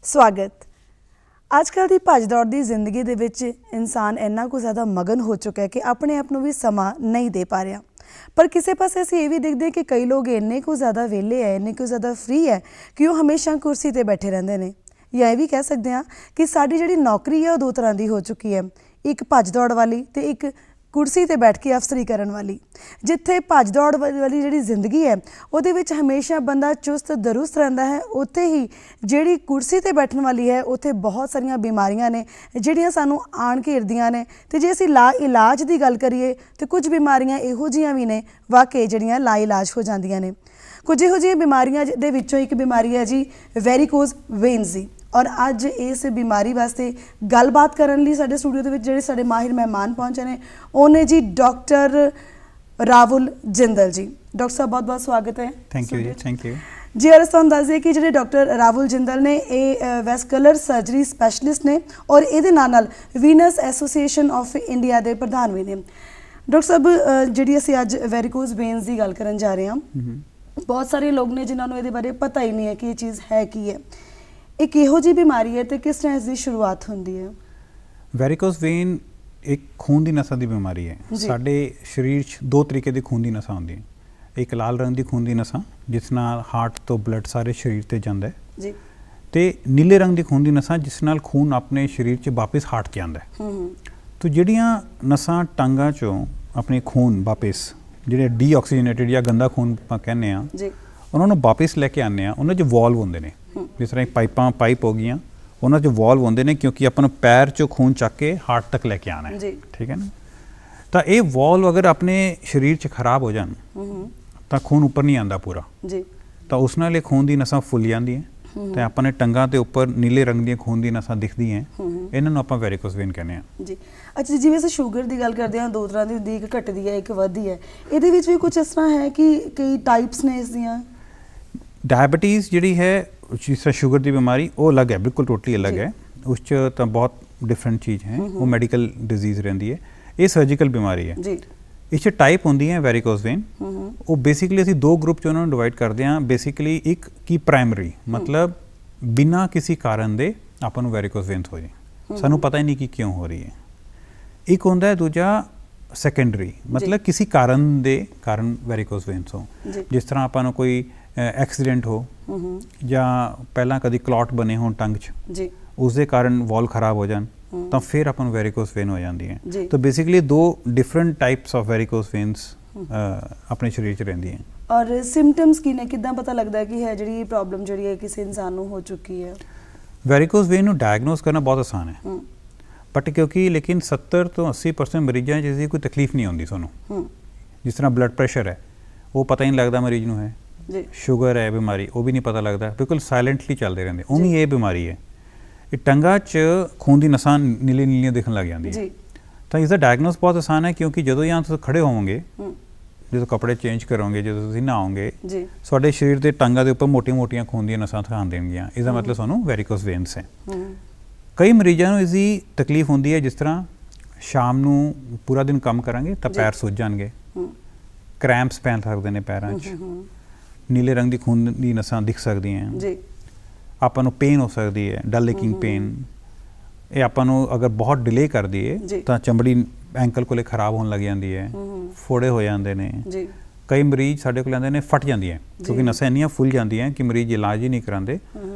ਸਵਾਗਤ। ਅੱਜ ਕੱਲ੍ਹ ਦੀ ਭੱਜ ਦੌੜ ਦੀ ਜ਼ਿੰਦਗੀ ਦੇ ਵਿੱਚ ਇਨਸਾਨ ਇੰਨਾ ਕੁ ਜ਼ਿਆਦਾ ਮਗਨ ਹੋ ਚੁੱਕਾ ਹੈ ਕਿ ਆਪਣੇ ਆਪ ਨੂੰ ਵੀ ਸਮਾਂ ਨਹੀਂ ਦੇ ਪਾ ਰਿਹਾ। ਪਰ ਕਿਸੇ ਪਾਸੇ ਅਸੀਂ ਇਹ ਵੀ ਦੇਖਦੇ ਹਾਂ ਕਿ ਕਈ ਲੋਕ ਇੰਨੇ ਕੁ ਜ਼ਿਆਦਾ ਵਿਹਲੇ ਹੈ, ਇੰਨੇ ਕੁ ਜ਼ਿਆਦਾ ਫ੍ਰੀ ਹੈ ਕਿ ਉਹ ਹਮੇਸ਼ਾ ਕੁਰਸੀ 'ਤੇ ਬੈਠੇ ਰਹਿੰਦੇ ਨੇ। ਜਾਂ ਇਹ ਵੀ ਕਹਿ ਸਕਦੇ ਹਾਂ ਕਿ ਸਾਡੀ ਜਿਹੜੀ ਨੌਕਰੀ ਹੈ ਉਹ ਦੋ ਤਰ੍ਹਾਂ ਦੀ ਹੋ ਚੁੱਕੀ ਹੈ, ਇੱਕ ਭੱਜ ਦੌੜ ਵਾਲੀ ਅਤੇ ਇੱਕ ਕੁਰਸੀ 'ਤੇ ਬੈਠ ਕੇ ਅਫਸਰੀ ਕਰਨ ਵਾਲੀ। ਜਿੱਥੇ ਭੱਜ ਦੌੜ ਵਾਲੀ ਜਿਹੜੀ ਜ਼ਿੰਦਗੀ ਹੈ ਉਹਦੇ ਵਿੱਚ ਹਮੇਸ਼ਾ ਬੰਦਾ ਚੁਸਤ ਦਰੁਸਤ ਰਹਿੰਦਾ ਹੈ, ਉੱਥੇ ਹੀ ਜਿਹੜੀ ਕੁਰਸੀ 'ਤੇ ਬੈਠਣ ਵਾਲੀ ਹੈ ਉੱਥੇ ਬਹੁਤ ਸਾਰੀਆਂ ਬਿਮਾਰੀਆਂ ਨੇ ਜਿਹੜੀਆਂ ਸਾਨੂੰ ਆਣ ਘੇਰਦੀਆਂ ਨੇ। ਅਤੇ ਜੇ ਅਸੀਂ ਲਾ ਇਲਾਜ ਦੀ ਗੱਲ ਕਰੀਏ ਤਾਂ ਕੁਝ ਬਿਮਾਰੀਆਂ ਇਹੋ ਜਿਹੀਆਂ ਵੀ ਨੇ ਵਾਕਈ ਜਿਹੜੀਆਂ ਲਾ ਇਲਾਜ ਹੋ ਜਾਂਦੀਆਂ ਨੇ। ਕੁਝ ਇਹੋ ਜਿਹੀਆਂ ਬਿਮਾਰੀਆਂ ਦੇ ਵਿੱਚੋਂ ਇੱਕ ਬਿਮਾਰੀ ਹੈ ਜੀ ਵੈਰੀਕੋਜ਼ ਵੇਨਸ ਦੀ। ਔਰ ਅੱਜ ਇਸ ਬਿਮਾਰੀ ਵਾਸਤੇ ਗੱਲਬਾਤ ਕਰਨ ਲਈ ਸਾਡੇ ਸਟੂਡੀਓ ਦੇ ਵਿੱਚ ਜਿਹੜੇ ਸਾਡੇ ਮਾਹਿਰ ਮਹਿਮਾਨ ਪਹੁੰਚੇ ਨੇ ਉਹ ਨੇ ਜੀ ਡਾਕਟਰ ਰਾਹੁਲ ਜਿੰਦਲ ਜੀ। ਡਾਕਟਰ ਸਾਹਿਬ ਬਹੁਤ ਬਹੁਤ ਸਵਾਗਤ ਹੈ। ਥੈਂਕ ਯੂ ਜੀ। ਥੈਂਕ ਯੂ ਜੀ। ਔਰ ਤੁਹਾਨੂੰ ਦੱਸ ਦਈਏ ਕਿ ਜਿਹੜੇ ਡਾਕਟਰ ਰਾਹੁਲ ਜਿੰਦਲ ਨੇ ਇਹ ਵੈਸਕੂਲਰ ਸਰਜਰੀ ਸਪੈਸ਼ਲਿਸਟ ਨੇ ਔਰ ਇਹਦੇ ਨਾਲ ਵੀਨਸ ਐਸੋਸੀਏਸ਼ਨ ਆਫ ਇੰਡੀਆ ਦੇ ਪ੍ਰਧਾਨ ਵੀ ਨੇ। ਡਾਕਟਰ ਸਾਹਿਬ ਜਿਹੜੀ ਅਸੀਂ ਅੱਜ ਵੈਰੀਕੋਜ਼ ਵੇਨਸ ਦੀ ਗੱਲ ਕਰਨ ਜਾ ਰਹੇ ਹਾਂ, ਬਹੁਤ ਸਾਰੇ ਲੋਕ ਨੇ ਜਿਨ੍ਹਾਂ ਨੂੰ ਇਹਦੇ ਬਾਰੇ ਪਤਾ ਹੀ ਨਹੀਂ ਹੈ ਕਿ ਇਹ ਚੀਜ਼ ਹੈ ਕੀ ਹੈ। ਇਹ ਕਿਹੋ ਜਿਹੀ ਬਿਮਾਰੀ ਹੈ ਤੇ ਕਿਸ ਤਰ੍ਹਾਂ ਇਸ ਦੀ ਸ਼ੁਰੂਆਤ ਹੁੰਦੀ ਹੈ? ਵੈਰੀਕੋਜ਼ ਵੇਨ ਇੱਕ ਖੂਨ ਦੀ ਨਸਾਂ ਦੀ ਬਿਮਾਰੀ ਹੈ। ਸਾਡੇ ਸਰੀਰ 'ਚ ਦੋ ਤਰੀਕੇ ਦੀ ਖੂਨ ਦੀ ਨਸਾਂ ਹੁੰਦੀਆਂ। ਇੱਕ ਲਾਲ ਰੰਗ ਦੀ ਖੂਨ ਦੀ ਨਸਾਂ ਜਿਸ ਨਾਲ ਹਾਰਟ ਤੋਂ ਬਲੱਡ ਸਾਰੇ ਸਰੀਰ 'ਤੇ ਜਾਂਦਾ ਹੈ ਜੀ, ਅਤੇ ਨੀਲੇ ਰੰਗ ਦੀ ਖੂਨ ਦੀ ਨਸਾਂ ਜਿਸ ਨਾਲ ਖੂਨ ਆਪਣੇ ਸਰੀਰ 'ਚ ਵਾਪਸ ਹਾਰਟ 'ਚ ਆਉਂਦਾ ਹੈ। ਤਾਂ ਜਿਹੜੀਆਂ ਨਸਾਂ ਟਾਂਗਾਂ 'ਚੋਂ ਆਪਣੇ ਖੂਨ ਵਾਪਸ ਜਿਹੜੇ ਡੀਆਕਸੀਜਨੇਟਿਡ ਜਾਂ ਗੰਦਾ ਖੂਨ ਆਪਾਂ ਕਹਿੰਦੇ ਹਾਂ ਉਹਨਾਂ ਨੂੰ ਵਾਪਸ ਲੈ ਕੇ ਆਉਂਦੇ ਹਾਂ, ਉਹਨਾਂ 'ਚ ਵਾਲਵ ਹੁੰਦੇ ਨੇ। ਜਿਸ ਤਰ੍ਹਾਂ ਪਾਈਪ ਹੋ ਗਈਆਂ, ਉਹਨਾਂ 'ਚ ਵਾਲਵ ਹੁੰਦੇ ਨੇ ਕਿਉਂਕਿ ਆਪਾਂ ਨੂੰ ਪੈਰ 'ਚੋਂ ਖੂਨ ਚੱਕ ਕੇ ਹਾਰਟ ਤੱਕ ਲੈ ਕੇ ਆਉਣਾ ਹੈ। ਠੀਕ ਹੈ ਨਾ। ਤਾਂ ਇਹ ਵਾਲਵ ਅਗਰ ਆਪਣੇ ਸਰੀਰ 'ਚ ਖਰਾਬ ਹੋ ਜਾਣ ਤਾਂ ਖੂਨ ਉੱਪਰ ਨਹੀਂ ਆਉਂਦਾ ਪੂਰਾ ਜੀ। ਤਾਂ ਉਸ ਨਾਲ ਇਹ ਖੂਨ ਦੀ ਨਸਾਂ ਫੁੱਲ ਜਾਂਦੀਆਂ ਅਤੇ ਆਪਾਂ ਨੇ ਟੰਗਾਂ ਦੇ ਉੱਪਰ ਨੀਲੇ ਰੰਗ ਦੀਆਂ ਖੂਨ ਦੀ ਨਸਾਂ ਦਿਖਦੀਆਂ, ਇਹਨਾਂ ਨੂੰ ਆਪਾਂ ਵੈਰੀਕੋਜ਼ ਵੇਨ ਕਹਿੰਦੇ ਹਾਂ ਜੀ। ਅੱਛਾ, ਜਿਵੇਂ ਅਸੀਂ ਸ਼ੂਗਰ ਦੀ ਗੱਲ ਕਰਦੇ ਹਾਂ, ਦੋ ਤਰ੍ਹਾਂ ਦੀ ਹੁੰਦੀ, ਇੱਕ ਘਟਦੀ ਹੈ ਇੱਕ ਵੱਧਦੀ ਹੈ। ਇਹਦੇ ਵਿੱਚ ਵੀ ਕੁਝ ਇਸ ਤਰ੍ਹਾਂ ਹੈ ਕਿ ਕਈ ਟਾਈਪਸ ਨੇ ਇਸ ਦੀਆਂ? ਡਾਇਬਟੀਜ਼ ਜਿਹੜੀ ਹੈ ਜਿਸ ਤਰ੍ਹਾਂ ਸ਼ੂਗਰ ਦੀ ਬਿਮਾਰੀ ਉਹ ਅਲੱਗ ਹੈ, ਬਿਲਕੁਲ ਟੋਟਲੀ ਅਲੱਗ ਹੈ। ਉਸ 'ਚ ਤਾਂ ਬਹੁਤ ਡਿਫਰੈਂਟ ਚੀਜ਼ ਹੈ, ਉਹ ਮੈਡੀਕਲ ਡਿਜ਼ੀਜ਼ ਰਹਿੰਦੀ ਹੈ। ਇਹ ਸਰਜੀਕਲ ਬਿਮਾਰੀ ਹੈ ਜੀ। ਇਸ 'ਚ ਟਾਈਪ ਹੁੰਦੀ ਹੈ ਵੈਰੀਕੋਜ਼ ਵੇਨ। ਉਹ ਬੇਸਿਕਲੀ ਅਸੀਂ ਦੋ ਗਰੁੱਪ 'ਚ ਉਹਨਾਂ ਨੂੰ ਡਿਵਾਈਡ ਕਰਦੇ ਹਾਂ। ਬੇਸਿਕਲੀ ਇੱਕ ਕੀ ਪ੍ਰਾਇਮਰੀ ਮਤਲਬ ਬਿਨਾਂ ਕਿਸੇ ਕਾਰਨ ਦੇ ਆਪਾਂ ਨੂੰ ਵੈਰੀਕੋਜ਼ ਵੇਨਸ ਹੋ ਜਾਏ, ਸਾਨੂੰ ਪਤਾ ਹੀ ਨਹੀਂ ਕਿ ਕਿਉਂ ਹੋ ਰਹੀ ਹੈ। ਇੱਕ ਹੁੰਦਾ ਹੈ ਦੂਜਾ ਸੈਕੰਡਰੀ ਮਤਲਬ ਕਿਸੇ ਕਾਰਨ ਦੇ ਕਾਰਨ ਵੈਰੀਕੋਜ਼ ਵੇਨਸ ਹੋ। ਜਿਸ ਤਰ੍ਹਾਂ ਆਪਾਂ ਨੂੰ ਕੋਈ ਐਕਸੀਡੈਂਟ ਹੋ ਜਾਂ ਪਹਿਲਾਂ ਕਦੀ ਕਲੌਟ ਬਣੇ ਹੋਣ ਟੰਗ 'ਚ, ਉਸ ਦੇ ਕਾਰਨ ਵਾਲ ਖਰਾਬ ਹੋ ਜਾਣ ਤਾਂ ਫਿਰ ਆਪਾਂ ਨੂੰ ਵੈਰੀਕੋਜ਼ ਵੇਨ ਹੋ ਜਾਂਦੀ ਹੈ। ਤਾਂ ਬੇਸਿਕਲੀ ਦੋ ਡਿਫਰੈਂਟ ਟਾਈਪਸ ਆਫ ਵੈਰੀਕੋਜ਼ ਵੇਨਸ ਆਪਣੇ ਸਰੀਰ 'ਚ ਰਹਿੰਦੀਆਂ। ਔਰ ਸਿੰਪਟਮਸ ਕੀ ਨੇ? ਕਿੱਦਾਂ ਪਤਾ ਲੱਗਦਾ ਕਿ ਹੈ ਜਿਹੜੀ ਪ੍ਰੋਬਲਮ ਜਿਹੜੀ ਹੈ ਕਿਸੇ ਇਨਸਾਨ ਨੂੰ ਹੋ ਚੁੱਕੀ ਹੈ? ਵੈਰੀਕੋਜ਼ ਵੇਨ ਨੂੰ ਡਾਇਗਨੋਸ ਕਰਨਾ ਬਹੁਤ ਆਸਾਨ ਹੈ, ਬਟ ਕਿਉਂਕਿ ਲੇਕਿਨ 70 ਤੋਂ 80% ਮਰੀਜ਼ਾਂ 'ਚ ਇਸਦੀ ਕੋਈ ਤਕਲੀਫ ਨਹੀਂ ਆਉਂਦੀ ਸਾਨੂੰ। ਜਿਸ ਤਰ੍ਹਾਂ ਬਲੱਡ ਪ੍ਰੈਸ਼ਰ ਹੈ ਉਹ ਪਤਾ ਹੀ ਨਹੀਂ ਲੱਗਦਾ ਮਰੀਜ਼ ਨੂੰ ਹੈ, ਸ਼ੂਗਰ ਹੈ ਬਿਮਾਰੀ ਉਹ ਵੀ ਨਹੀਂ ਪਤਾ ਲੱਗਦਾ, ਬਿਲਕੁਲ ਸਾਇਲੈਂਟਲੀ ਚੱਲਦੇ ਰਹਿੰਦੇ। ਉਵੇਂ ਇਹ ਬਿਮਾਰੀ ਹੈ। ਇਹ ਟੰਗਾਂ 'ਚ ਖੂਨ ਦੀ ਨਸਾਂ ਨੀਲੀ ਨੀਲੀਆਂ ਦਿਖਣ ਲੱਗ ਜਾਂਦੀਆਂ। ਤਾਂ ਇਸਦਾ ਡਾਇਗਨੋਸ ਬਹੁਤ ਆਸਾਨ ਹੈ ਕਿਉਂਕਿ ਜਦੋਂ ਜਾਂ ਤੁਸੀਂ ਖੜੇ ਹੋਵੋਗੇ, ਜਦੋਂ ਕੱਪੜੇ ਚੇਂਜ ਕਰੋਗੇ, ਜਦੋਂ ਤੁਸੀਂ ਨਹਾਓਗੇ, ਤੁਹਾਡੇ ਸਰੀਰ ਦੇ ਟੰਗਾਂ ਦੇ ਉੱਪਰ ਮੋਟੀਆਂ ਮੋਟੀਆਂ ਖੂਨ ਦੀਆਂ ਨਸਾਂ ਦਿਖਾਉਣ ਦੇਣਗੀਆਂ। ਇਸਦਾ ਮਤਲਬ ਸਾਨੂੰ ਵੈਰੀਕੋਜ਼ ਵੇਨਸ ਹੈ। ਕਈ ਮਰੀਜ਼ਾਂ ਨੂੰ ਇਸਦੀ ਤਕਲੀਫ ਹੁੰਦੀ ਹੈ, ਜਿਸ ਤਰ੍ਹਾਂ ਸ਼ਾਮ ਨੂੰ ਪੂਰਾ ਦਿਨ ਕੰਮ ਕਰਾਂਗੇ ਤਾਂ ਪੈਰ ਸੁੱਜ ਜਾਣਗੇ, ਕਰੈਂਪਸ ਪੈਣ ਸਕਦੇ ਨੇ ਪੈਰਾਂ 'ਚ, ਨੀਲੇ ਰੰਗ ਦੀ ਖੂਨ ਦੀ ਨਸਾਂ ਦਿਖ ਸਕਦੀਆਂ ਜੀ। ਆਪਾਂ ਨੂੰ ਪੇਨ ਹੋ ਸਕਦੀ ਹੈ, ਡਲ ਏਕਿੰਗ ਪੇਨ। ਇਹ ਆਪਾਂ ਨੂੰ ਅਗਰ ਬਹੁਤ ਡਿਲੇ ਕਰਦੀ ਹੈ ਤਾਂ ਚਮੜੀ ਐਂਕਲ ਕੋਲੇ ਖਰਾਬ ਹੋਣ ਲੱਗ ਜਾਂਦੀ ਹੈ, ਫੋੜੇ ਹੋ ਜਾਂਦੇ ਨੇ। ਕਈ ਮਰੀਜ਼ ਸਾਡੇ ਕੋਲ ਆਉਂਦੇ ਨੇ ਫਟ ਜਾਂਦੀਆਂ ਕਿਉਂਕਿ ਨਸਾਂ ਇੰਨੀਆਂ ਫੁੱਲ ਜਾਂਦੀਆਂ ਕਿ ਮਰੀਜ਼ ਇਲਾਜ ਹੀ ਨਹੀਂ ਕਰਾਉਂਦੇ।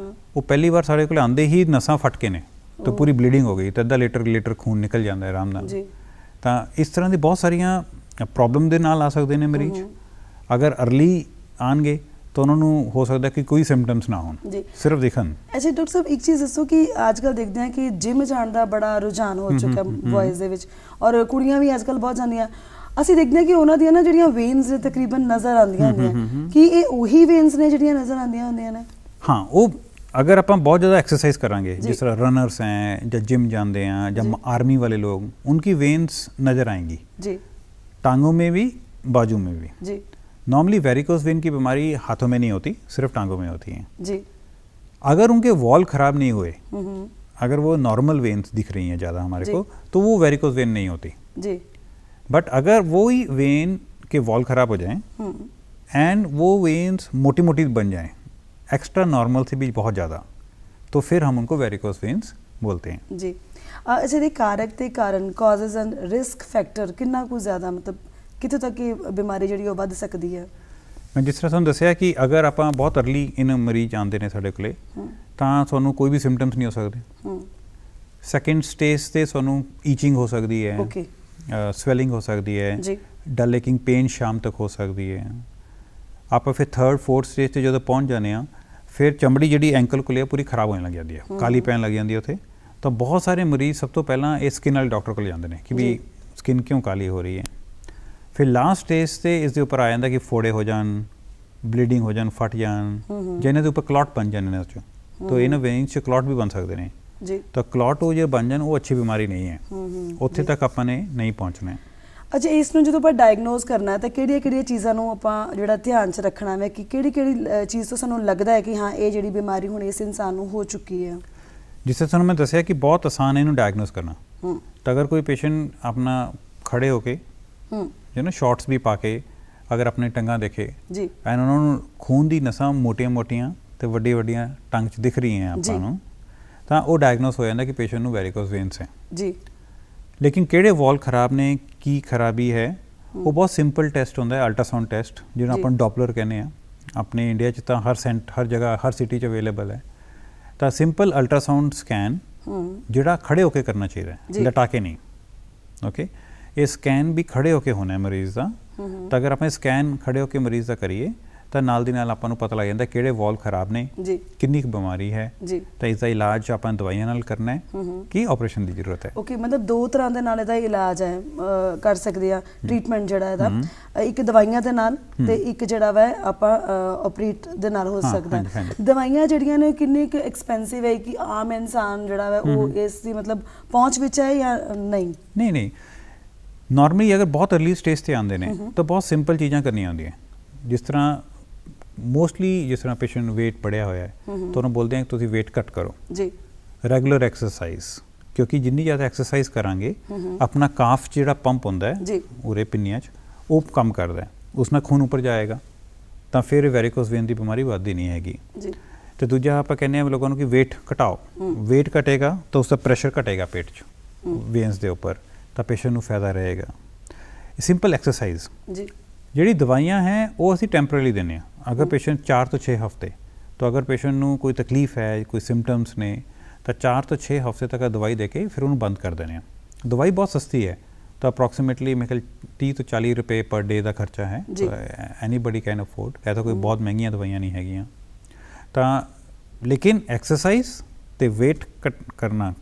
ਉਹ ਪਹਿਲੀ ਵਾਰ ਸਾਡੇ ਕੋਲ ਆਉਂਦੇ ਹੀ ਨਸਾਂ ਫਟ ਕੇ ਨੇ ਤਾਂ ਪੂਰੀ ਬਲੀਡਿੰਗ ਹੋ ਗਈ ਤਾਂ ਅੱਧਾ ਲੀਟਰ ਖੂਨ ਨਿਕਲ ਜਾਂਦਾ ਆਰਾਮ ਨਾਲ। ਤਾਂ ਇਸ ਤਰ੍ਹਾਂ ਦੀ ਬਹੁਤ ਸਾਰੀਆਂ ਪ੍ਰੋਬਲਮ ਦੇ ਨਾਲ ਆ ਸਕਦੇ ਨੇ ਮਰੀਜ਼। ਅਗਰ ਅਰਲੀ ਆਉਣਗੇ ਤਾਂ ਉਹਨਾਂ ਨੂੰ ਹੋ ਸਕਦਾ ਕਿ ਕੋਈ ਸਿੰਪਟਮਸ ਨਾ ਹੋਣ, ਸਿਰਫ ਦਿਖਣ। ਅੱਛਾ ਡਾਕਟਰ ਸਾਹਿਬ, ਇੱਕ ਚੀਜ਼ ਦੱਸੋ ਕਿ ਅੱਜ ਕੱਲ੍ਹ ਦੇਖਦੇ ਹਾਂ ਕਿ ਜਿਮ ਜਾਣ ਦਾ ਬੜਾ ਰੁਝਾਨ ਹੋ ਚੁੱਕਾ ਬॉयਜ਼ ਦੇ ਵਿੱਚ ਔਰ ਕੁੜੀਆਂ ਵੀ ਅੱਜ ਕੱਲ੍ਹ ਬਹੁਤ ਜਾਂਦੀਆਂ। ਅਸੀਂ ਦੇਖਦੇ ਹਾਂ ਕਿ ਉਹਨਾਂ ਦੀਆਂ ਨਾ ਜਿਹੜੀਆਂ ਵੇਨਸ ਤਕਰੀਬਨ ਨਜ਼ਰ ਆਉਂਦੀਆਂ ਹੁੰਦੀਆਂ, ਕਿ ਇਹ ਉਹੀ ਵੇਨਸ ਨੇ ਜਿਹੜੀਆਂ ਨਜ਼ਰ ਆਉਂਦੀਆਂ ਹੁੰਦੀਆਂ ਨੇ? ਹਾਂ, ਉਹ ਅगर अपन बहुत ज़्यादा एक्सरसाइज कराएंगे, जिस तरह रनर्स हैं या जिम जाते हैं या आर्मी वाले लोग, उनकी वेन्स नज़र आएंगी जी, टांगों में भी बाजू में भी जी। नॉर्मली वेरिकोज वेन की बीमारी हाथों में नहीं होती, सिर्फ टांगों में होती है जी। अगर उनके वॉल ख़राब नहीं हुए, अगर वो नॉर्मल वेन्स दिख रही हैं ज़्यादा हमारे को, तो वो वेरिकोज वेन नहीं होती जी। बट अगर वो ही वेन के वॉल ख़राब हो जाएं एंड वो वेन्स मोटी मोटी बन जाएं, एक्स्ट्रा नॉर्मल से भी बहुत ज़्यादा, तो फिर हम उनको वेरिकोस वेन्स बोलते हैं जी। अच्छा, ये कारक ते कारण कॉजेज एंड रिस्क फैक्टर कितना कुछ ज़्यादा मतलब कितों तक ये बीमारी ਜਿਹੜੀ ਉਹ ਵੱਧ ਸਕਦੀ ਹੈ? मैं जिस तरह ਤੁਹਾਨੂੰ ਦੱਸਿਆ कि अगर ਆਪਾਂ बहुत अर्ली इन ਮਰੀਜ਼ ਆਉਂਦੇ ਨੇ ਸਾਡੇ ਕੋਲੇ ਤਾਂ ਤੁਹਾਨੂੰ ਕੋਈ ਵੀ ਸਿੰਪਟਮਸ ਨਹੀਂ ਹੋ ਸਕਦੇ। ਸੈਕੰਡ ਸਟੇਜ ਤੇ ਤੁਹਾਨੂੰ ਈਚਿੰਗ ਹੋ ਸਕਦੀ ਹੈ, ਓਕੇ, ਸਵੈਲਿੰਗ ਹੋ ਸਕਦੀ ਹੈ ਜੀ, ਡਲ ਏਕਿੰਗ ਪੇਨ ਸ਼ਾਮ ਤੱਕ ਹੋ ਸਕਦੀ ਹੈ। ਆਪਾਂ ਫਿਰ ਥਰਡ ਫੋਰਥ ਸਟੇਜ ਤੇ ਜਦੋਂ ਪਹੁੰਚ ਜਾਂਦੇ ਆ ਫਿਰ ਚਮੜੀ ਜਿਹੜੀ ਐਂਕਲ ਕੋਲੇ ਆ ਪੂਰੀ ਖਰਾਬ ਹੋਣ ਲੱਗ ਜਾਂਦੀ ਹੈ, ਕਾਲੀ ਪੈਣ ਲੱਗ ਜਾਂਦੀ ਹੈ ਉੱਥੇ। ਤਾਂ ਬਹੁਤ ਸਾਰੇ ਮਰੀਜ਼ ਸਭ ਤੋਂ ਪਹਿਲਾਂ ਇਹ ਸਕਿਨ ਵਾਲੇ ਡਾਕਟਰ ਕੋਲ ਜਾਂਦੇ ਨੇ ਕਿ ਵੀ ਸਕਿਨ ਕਿਉਂ ਕਾਲੀ ਹੋ ਰਹੀ ਹੈ। ਫਿਰ ਲਾਸਟ ਸਟੇਜ ਤੇ ਇਸ ਦੇ ਉੱਪਰ ਆ ਜਾਂਦਾ ਕਿ ਫੋੜੇ ਹੋ ਜਾਣ, ਬਲੀਡਿੰਗ ਹੋ ਜਾਣ, ਫਟ ਜਾਣ, ਜਿਹਨਾਂ ਦੇ ਉੱਪਰ ਕਲੌਟ ਬਣ ਜਾਂਦੇ ਨੇ। ਉਸ 'ਚ ਤਾਂ ਇਹਨਾਂ ਵੇਨਸ 'ਚ ਕਲੌਟ ਵੀ ਬਣ ਸਕਦੇ ਨੇ ਜੀ। ਤਾਂ ਕਲੌਟ ਉਹ ਜੇ ਬਣ ਜਾਣ ਉਹ ਅੱਛੀ ਬਿਮਾਰੀ ਨਹੀਂ ਹੈ, ਉੱਥੇ ਤੱਕ ਆਪਾਂ ਨੇ ਨਹੀਂ ਪਹੁੰਚਣਾ ਹੈ। ਅੱਛਾ, ਇਸ ਨੂੰ ਜਦੋਂ ਆਪਾਂ ਡਾਇਗਨੋਸ ਕਰਨਾ ਹੈ ਤਾਂ ਕਿਹੜੀਆਂ ਚੀਜ਼ਾਂ ਨੂੰ ਆਪਾਂ ਜਿਹੜਾ ਧਿਆਨ 'ਚ ਰੱਖਣਾ ਹੈ ਕਿ ਕਿਹੜੀ ਚੀਜ਼ ਤੋਂ ਸਾਨੂੰ ਲੱਗਦਾ ਹੈ ਕਿ ਹਾਂ ਇਹ ਜਿਹੜੀ ਬਿਮਾਰੀ ਹੁਣ ਇਸ ਇਨਸਾਨ ਨੂੰ ਹੋ ਚੁੱਕੀ ਹੈ? ਜਿਸ ਤਰ੍ਹਾਂ ਤੁਹਾਨੂੰ ਮੈਂ ਦੱਸਿਆ ਕਿ ਬਹੁਤ ਆਸਾਨ ਹੈ ਇਹਨੂੰ ਡਾਇਗਨੋਸ ਕਰਨਾ। ਤਾਂ ਅਗਰ ਕੋਈ ਪੇਸ਼ੈਂਟ ਆਪਣਾ ਖੜੇ ਹੋ ਕੇ ਜਿਹਨੂੰ ਸ਼ਾਰਟਸ ਵੀ ਪਾ ਕੇ ਅਗਰ ਆਪਣੇ ਟੰਗਾਂ ਦੇਖੇ ਜੀ ਐਨ ਉਹਨਾਂ ਨੂੰ ਖੂਨ ਦੀ ਨਸਾਂ ਮੋਟੀਆਂ-ਮੋਟੀਆਂ ਤੇ ਵੱਡੀਆਂ-ਵੱਡੀਆਂ ਟੰਗ 'ਚ ਦਿਖ ਰਹੀਆਂ ਆਪਾਂ ਨੂੰ, ਤਾਂ ਉਹ ਡਾਇਗਨੋਸ ਹੋ ਜਾਂਦਾ ਕਿ ਪੇਸ਼ੈਂਟ ਨੂੰ ਵੈਰੀਕੋਸ ਵੇਨਸ ਹੈ ਜੀ। ਲੇਕਿਨ ਕਿਹੜੇ ਵਾਲ ਖਰਾਬ ਨੇ, ਕੀ ਖਰਾਬੀ ਹੈ, ਉਹ ਬਹੁਤ ਸਿੰਪਲ ਟੈਸਟ ਹੁੰਦਾ ਹੈ, ਅਲਟਰਾਸਾਊਂਡ ਟੈਸਟ ਜਿਹਨੂੰ ਆਪਾਂ ਡੋਪਲਰ ਕਹਿੰਦੇ ਆ। ਆਪਣੇ ਇੰਡੀਆ 'ਚ ਤਾਂ ਹਰ ਜਗ੍ਹਾ ਹਰ ਸਿਟੀ 'ਚ ਅਵੇਲੇਬਲ ਹੈ। ਤਾਂ ਸਿੰਪਲ ਅਲਟਰਾਸਾਊਂਡ ਸਕੈਨ ਜਿਹੜਾ ਖੜੇ ਹੋ ਕੇ ਕਰਨਾ ਚਾਹੀਦਾ ਹੈ, ਲਟਾ ਕੇ ਨਹੀਂ। ਓਕੇ, ਇਹ ਸਕੈਨ ਵੀ ਖੜੇ ਹੋ ਕੇ ਹੋਣਾ ਹੈ ਮਰੀਜ਼ ਦਾ। ਤਾਂ ਅਗਰ ਆਪਾਂ ਸਕੈਨ ਖੜੇ ਹੋ ਕੇ ਮਰੀਜ਼ ਦਾ ਕਰੀਏ ਤਾਂ ਨਾਲ ਦੀ ਨਾਲ ਆਪਾਂ ਨੂੰ ਪਤਾ ਲੱਗ ਜਾਂਦਾ ਕਿਹੜੇ ਵਾਲ ਖਰਾਬ ਨੇ, ਕਿੰਨੀ ਕੁ ਬਿਮਾਰੀ ਹੈ, ਤਾਂ ਇਸ ਦਾ ਇਲਾਜ ਆਪਾਂ ਦਵਾਈਆਂ ਨਾਲ ਕਰਨਾ ਹੈ ਕਿ ਆਪਰੇਸ਼ਨ ਦੀ ਜ਼ਰੂਰਤ ਹੈ। ਓਕੇ, ਮਤਲਬ ਦੋ ਤਰ੍ਹਾਂ ਦੇ ਨਾਲ ਇਹਦਾ ਇਲਾਜ ਹੈ, ਕਰ ਸਕਦੇ ਆ ਟ੍ਰੀਟਮੈਂਟ ਜਿਹੜਾ ਇਹਦਾ, ਇੱਕ ਦਵਾਈਆਂ ਦੇ ਨਾਲ ਤੇ ਇੱਕ ਜਿਹੜਾ ਵਾ ਆਪਾਂ ਆਪਰੇਟ ਦੇ ਨਾਲ ਹੋ ਸਕਦਾ। ਦਵਾਈਆਂ ਜਿਹੜੀਆਂ ਨੇ ਕਿੰਨੀ ਕੁ ਐਕਸਪੈਂਸਿਵ ਹੈ ਕਿ ਆਮ ਇਨਸਾਨ ਜਿਹੜਾ ਵਾ ਉਹ ਇਸ ਦੀ ਮਤਲਬ ਪਹੁੰਚ ਵਿੱਚ ਹੈ ਜਾਂ ਨਹੀਂ? ਨਹੀਂ, ਨਾਰਮਲੀ ਅਗਰ ਬਹੁਤ ਅਰਲੀ ਸਟੇਜ ਤੇ ਆਉਂਦੇ ਨੇ ਤਾਂ ਬਹੁਤ ਸਿੰਪਲ ਚੀਜ਼ਾਂ ਕਰਨੀਆਂ ਹੁੰਦੀਆਂ। ਜਿਸ ਤਰ੍ਹਾਂ ਮੋਸਟਲੀ ਜਿਸ ਤਰ੍ਹਾਂ ਪੇਸ਼ੈਂਟ ਵੇਟ बढ़ਿਆ ਹੋਇਆ ਹੈ ਤਾਂ ਉਹਨੂੰ ਬੋਲਦੇ ਹਾਂ ਕਿ ਤੁਸੀਂ ਵੇਟ ਘੱਟ ਕਰੋ ਜੀ, ਰੈਗੂਲਰ ਐਕਸਰਸਾਈਜ਼, ਕਿਉਂਕਿ ਜਿੰਨੀ ਜ਼ਿਆਦਾ ਐਕਸਰਸਾਈਜ਼ ਕਰਾਂਗੇ ਆਪਣਾ ਕਾਫ ਜਿਹੜਾ ਪੰਪ ਹੁੰਦਾ ਹੈ ਉਰੇ ਪਿੰਨੀਆਂ 'ਚ ਉਹ ਕੰਮ ਕਰਦਾ ਹੈ, ਉਸ ਨਾਲ ਖੂਨ ਉੱਪਰ ਜਾਏਗਾ ਤਾਂ ਫਿਰ ਵੈਰੀਕੋਸ ਵੇਨ ਦੀ ਬਿਮਾਰੀ ਵੱਧਦੀ ਨਹੀਂ ਹੈਗੀ ਜੀ। ਤੇ ਦੂਜਾ ਆਪਾਂ ਕਹਿੰਦੇ ਹਾਂ ਲੋਕਾਂ ਨੂੰ ਕਿ ਵੇਟ ਘਟਾਓ, ਵੇਟ ਘਟੇਗਾ ਤਾਂ ਉਸ ਦਾ ਪ੍ਰੈਸ਼ਰ ਘਟੇਗਾ ਪੇਟ 'ਚ ਵੇਨਸ ਦੇ ਉੱਪਰ, ਤਾਂ ਪੇਸ਼ੈਂਟ ਨੂੰ ਫਾਇਦਾ ਰਹੇਗਾ। ਸਿੰਪਲ ਐਕਸਰਸਾਈਜ਼ ਜੀ। ਜਿਹੜੀ ਦਵਾਈਆਂ ਹੈ ਉਹ ਅਸੀਂ ਟੈਂਪਰੇਰੀ ਦਿੰਦੇ ਹਾਂ। ਅਗਰ ਪੇਸ਼ੈਂਟ 4 ਤੋਂ 6 ਹਫ਼ਤੇ, ਤਾਂ ਅਗਰ ਪੇਸ਼ੈਂਟ ਨੂੰ ਕੋਈ ਤਕਲੀਫ ਹੈ, ਕੋਈ ਸਿੰਪਟਮਸ ਨੇ, ਤਾਂ 4 ਤੋਂ 6 ਹਫ਼ਤੇ ਤੱਕ ਦਵਾਈ ਦੇ ਕੇ ਫਿਰ ਉਹਨੂੰ ਬੰਦ ਕਰ ਦਿੰਦੇ ਹਾਂ। ਦਵਾਈ ਬਹੁਤ ਸਸਤੀ ਹੈ, ਤਾਂ ਅਪਰੋਕਸੀਮੇਟਲੀ ਮੇਰੇ ਖਿਆਲ 30 ਤੋਂ 40 ਰੁਪਏ ਪਰ ਡੇ ਦਾ ਖਰਚਾ ਹੈ। ਐਨੀਬਡੀ ਕੈਨ ਅਫੋਰਡ, ਇਹ ਤਾਂ ਕੋਈ ਬਹੁਤ ਮਹਿੰਗੀਆਂ ਦਵਾਈਆਂ ਨਹੀਂ ਹੈਗੀਆਂ। ਤਾਂ ਲੇਕਿਨ ਐਕਸਰਸਾਈਜ਼ ਤੇ ਵੇਟ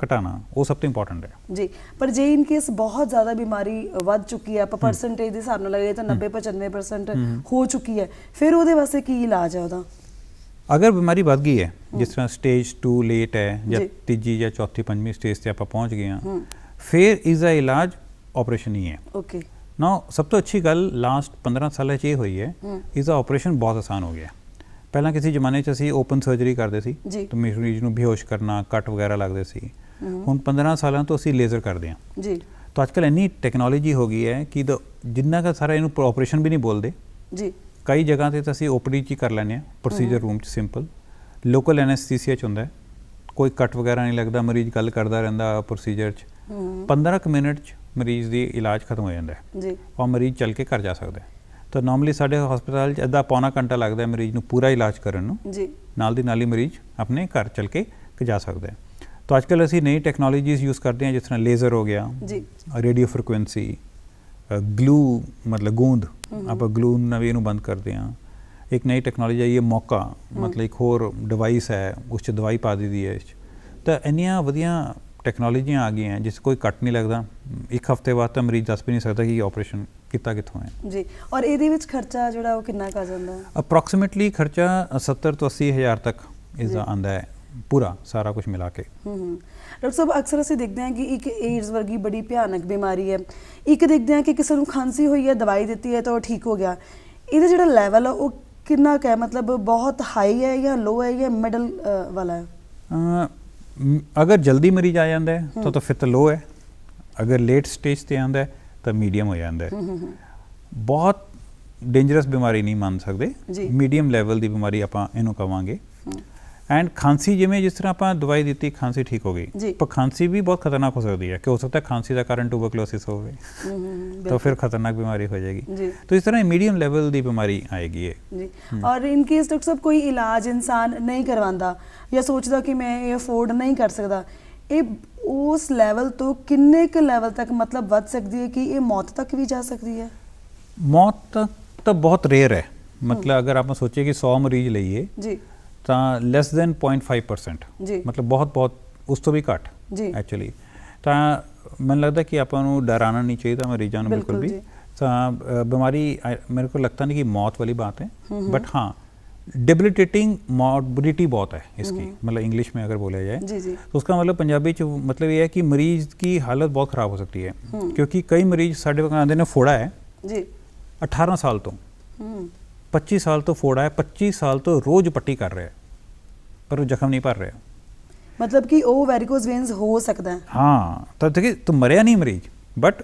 ਘਟਾਣਾ ਉਹ ਸਭ ਤੋਂ ਇੰਪੋਰਟੈਂਟ ਹੈ ਜੀ। ਪਰ ਜੇ ਇਨ ਕੇਸ ਬਹੁਤ ਜ਼ਿਆਦਾ ਬਿਮਾਰੀ ਵੱਧ ਚੁੱਕੀ ਹੈ, ਆਪਾਂ ਪਰਸੈਂਟੇਜ ਦੇ ਹਿਸਾਬ ਨਾਲ ਲਗਾਈਏ ਤਾਂ 90-95% ਹੋ ਚੁੱਕੀ ਹੈ, ਫਿਰ ਉਹਦੇ ਵਾਸਤੇ ਕੀ ਇਲਾਜ ਹੈ ਉਹਦਾ? ਅਗਰ ਬਿਮਾਰੀ ਵੱਧ ਗਈ ਹੈ, ਜਿਸ ਤਰ੍ਹਾਂ ਸਟੇਜ 2 ਲੇਟ ਹੈ ਜਾਂ ਤੀਜੀ ਜਾਂ ਚੌਥੀ ਪੰਜਵੀਂ ਸਟੇਜ ਤੇ ਆਪਾਂ ਪਹੁੰਚ ਗਏ ਹਾਂ, ਫਿਰ ਇਸ ਦਾ ਇਲਾਜ ਆਪਰੇਸ਼ਨ ਹੀ ਹੈ। ਓਕੇ, ਨਾ ਸਭ ਤੋਂ ਅੱਛੀ ਗੱਲ ਲਾਸਟ 15 ਸਾਲਾਂ 'ਚ ਇਹ ਹੋਈ ਹੈ, ਇਸ ਦਾ ਆਪਰੇਸ਼ਨ ਬਹੁਤ ਆਸਾਨ ਹੋ ਗਿਆ। ਪਹਿਲਾਂ ਕਿਸੇ ਜ਼ਮਾਨੇ 'ਚ ਅਸੀਂ ਓਪਨ ਸਰਜਰੀ ਕਰਦੇ ਸੀ ਤਾਂ ਮਰੀਜ਼ ਨੂੰ ਬੇਹੋਸ਼ ਕਰਨਾ, ਕੱਟ ਵਗੈਰਾ ਲੱਗਦੇ ਸੀ। ਹੁਣ 15 ਸਾਲਾਂ ਤੋਂ ਅਸੀਂ ਲੇਜ਼ਰ ਕਰਦੇ ਹਾਂ ਜੀ। ਤਾਂ ਅੱਜ ਕੱਲ੍ਹ ਇੰਨੀ ਟੈਕਨੋਲੋਜੀ ਹੋ ਗਈ ਹੈ ਕਿ ਜਿੰਨਾ ਕੁ ਸਾਰਾ ਇਹਨੂੰ ਆਪਰੇਸ਼ਨ ਵੀ ਨਹੀਂ ਬੋਲਦੇ ਜੀ। ਕਈ ਜਗ੍ਹਾ 'ਤੇ ਤਾਂ ਅਸੀਂ ਓਪੀਡੀ 'ਚ ਹੀ ਕਰ ਲੈਂਦੇ ਹਾਂ, ਪ੍ਰੋਸੀਜਰ ਰੂਮ 'ਚ ਸਿੰਪਲ ਲੋਕਲ ਐਨੈਸਥੀਸੀਆ 'ਚ ਹੁੰਦਾ, ਕੋਈ ਕੱਟ ਵਗੈਰਾ ਨਹੀਂ ਲੱਗਦਾ, ਮਰੀਜ਼ ਗੱਲ ਕਰਦਾ ਰਹਿੰਦਾ ਪ੍ਰੋਸੀਜਰ 'ਚ। 15 ਕੁ ਮਿੰਟ 'ਚ ਮਰੀਜ਼ ਦੀ ਇਲਾਜ ਖਤਮ ਹੋ ਜਾਂਦਾ ਹੈ ਔਰ ਮਰੀਜ਼ ਚੱਲ ਕੇ ਘਰ ਜਾ ਸਕਦਾ ਹੈ। ਤਾਂ ਨਾਰਮਲੀ ਸਾਡੇ ਹਸਪਤਾਲ 'ਚ ਅੱਧਾ ਪੌਣਾ ਘੰਟਾ ਲੱਗਦਾ ਮਰੀਜ਼ ਨੂੰ ਪੂਰਾ ਇਲਾਜ ਕਰਨ ਨੂੰ ਜੀ, ਨਾਲ ਦੀ ਨਾਲ ਹੀ ਮਰੀਜ਼ ਆਪਣੇ ਘਰ ਚੱਲ ਕੇ ਜਾ ਸਕਦਾ ਹੈ। ਤਾਂ ਅੱਜ ਕੱਲ੍ਹ ਅਸੀਂ ਨਈ ਟੈਕਨੋਲੋਜੀਜ਼ ਯੂਜ਼ ਕਰਦੇ ਹਾਂ, ਜਿਸ ਤਰ੍ਹਾਂ ਲੇਜ਼ਰ ਹੋ ਗਿਆ ਜੀ, ਰੇਡੀਓ ਫ੍ਰੀਕੁਐਂਸੀ, ਗਲੂ ਮਤਲਬ ਗੂੰਦ, ਆਪਾਂ ਗਲੂ ਨਾਲ ਇਹਨੂੰ ਬੰਦ ਕਰਦੇ ਹਾਂ। ਇੱਕ ਨਈ ਟੈਕਨੋਲੋਜੀ ਆਈ ਹੈ ਮੌਕਾ, ਮਤਲਬ ਇੱਕ ਹੋਰ ਡਿਵਾਈਸ ਹੈ, ਉਸ 'ਚ ਦਵਾਈ ਪਾ ਦਿੱਤੀ ਹੈ ਇਸ 'ਚ। ਤਾਂ ਇੰਨੀਆਂ ਵਧੀਆ ਟੈਕਨੋਲੋਜੀਆਂ ਆ ਗਈਆਂ ਜਿਸ ਕੋਈ ਕੱਟ ਨਹੀਂ ਲੱਗਦਾ। ਇੱਕ ਹਫ਼ਤੇ ਬਾਅਦ ਤਾਂ ਮਰੀਜ਼ ਦੱਸ ਵੀ ਨਹੀਂ ਸਕਦਾ ਕਿ ਆਪਰੇਸ਼ਨ ਕੀਤਾ ਕਿੱਥੋਂ ਹੈ ਜੀ। ਔਰ ਇਹਦੇ ਵਿੱਚ ਖਰਚਾ ਜਿਹੜਾ ਉਹ ਕਿੰਨਾ ਕੁ ਜਾਂਦਾ? ਅਪਰੋਕਸੀਮੇਟਲੀ ਖਰਚਾ 70 ਤੋਂ 80 ਹਜ਼ਾਰ ਤੱਕ ਇਸਦਾ ਆਉਂਦਾ ਹੈ, ਪੂਰਾ ਸਾਰਾ ਕੁਝ ਮਿਲਾ ਕੇ। ਡਾਕਟਰ ਸਾਹਿਬ, ਅਕਸਰ ਅਸੀਂ ਦੇਖਦੇ ਹਾਂ ਕਿ ਇੱਕ ਏਡਜ਼ ਵਰਗੀ ਬੜੀ ਭਿਆਨਕ ਬਿਮਾਰੀ ਹੈ, ਇੱਕ ਦੇਖਦੇ ਹਾਂ ਕਿ ਕਿਸੇ ਨੂੰ ਖਾਂਸੀ ਹੋਈ ਹੈ, ਦਵਾਈ ਦਿੱਤੀ ਹੈ ਤਾਂ ਉਹ ਠੀਕ ਹੋ ਗਿਆ। ਇਹਦਾ ਜਿਹੜਾ ਲੈਵਲ ਹੈ ਉਹ ਕਿੰਨਾ ਕੁ ਹੈ, ਮਤਲਬ ਬਹੁਤ ਹਾਈ ਹੈ ਜਾਂ ਲੋ ਹੈ ਜਾਂ ਮਿਡਲ ਵਾਲਾ ਹੈ? ਅਗਰ ਜਲਦੀ ਮਰੀਜ਼ ਆ ਜਾਂਦਾ ਹੈ ਤਾਂ ਫਿਰ ਤਾਂ ਲੋ ਹੈ, ਅਗਰ ਲੇਟ ਸਟੇਜ 'ਤੇ ਆਉਂਦਾ ਤਾਂ ਮੀਡੀਅਮ ਹੋ ਜਾਂਦਾ ਹੈ। ਬਹੁਤ ਡੇਂਜਰਸ ਬਿਮਾਰੀ ਨਹੀਂ ਮੰਨ ਸਕਦੇ, ਮੀਡੀਅਮ ਲੈਵਲ ਦੀ ਬਿਮਾਰੀ ਆਪਾਂ ਇਹਨੂੰ ਕਵਾਂਗੇ। ਐਂਡ ਖਾਂਸੀ ਜਿਵੇਂ ਜਿਸ ਤਰ੍ਹਾਂ ਆਪਾਂ ਦਵਾਈ ਦਿੱਤੀ ਖਾਂਸੀ ਠੀਕ ਹੋ ਜੀ। ਗਈ, ਪਰ ਖਾਂਸੀ ਵੀ ਬਹੁਤ ਖਤਰਨਾਕ ਹੋ ਸਕਦੀ ਹੈ ਕਿ ਹੋ ਸਕਦਾ ਹੈ ਖਾਂਸੀ ਦਾ ਕਾਰਨ ਟੂਬਰਕਲੋਸਿਸ ਹੋਵੇ तो फिर खतरनाक बीमारी हो जाएगी जी। तो इस तरह मीडियम लेवल दी बीमारी आएगी ये जी। और इन केस डॉक्टर साहब कोई इलाज इंसान नहीं करवांदा या सोचदा कि मैं ये अफोर्ड नहीं कर सकदा, ਇਹ ਉਸ ਲੈਵਲ ਤੋਂ ਕਿੰਨੇ ਕੁ ਲੈਵਲ ਤੱਕ ਮਤਲਬ ਵੱਧ ਸਕਦੀ ਹੈ ਕਿ ਇਹ ਮੌਤ ਤੱਕ ਵੀ ਜਾ ਸਕਦੀ ਹੈ? मौत तक तो बहुत रेयर है, मतलब अगर आप सोचिए कि 100 मरीज लईए जी ਤਾਂ ਲੈਸ ਦੈਨ 0.5% ਜੀ ਮਤਲਬ ਬਹੁਤ ਉਸ ਤੋਂ ਵੀ ਘੱਟ ਜੀ ਐਕਚੁਅਲੀ। ਤਾਂ ਮੈਨੂੰ ਲੱਗਦਾ ਕਿ ਆਪਾਂ ਨੂੰ ਡਰਾਉਣਾ ਨਹੀਂ ਚਾਹੀਦਾ ਮਰੀਜ਼ਾਂ ਨੂੰ ਬਿਲਕੁਲ ਵੀ। ਤਾਂ ਬਿਮਾਰੀ ਮੇਰੇ को लगता नहीं कि मौत वाली बात है, बट हाँ डिबिलिटेटिंग मॉर्बिडिटी बहुत है इसकी, मतलब इंग्लिश में अगर बोला जाए जी जी तो उसका मतलब पंजाबी च मतलब ये है कि मरीज की हालत बहुत ख़राब हो सकती है, क्योंकि कई मरीज साढ़े कोल आंदे ने फोड़ा है जी 18 साल तो 25 साल तो फोड़ा है, 25 साल तो रोज पट्टी कर रहे हैं पर वो जख्म नहीं भर रहा। मतलब कि ਉਹ ਵੈਰੀਕੋਜ਼ ਵੇਨਸ ਹੋ ਸਕਦਾ ਹੈ। हाँ तो देखिए तो मरिया नहीं मरीज, बट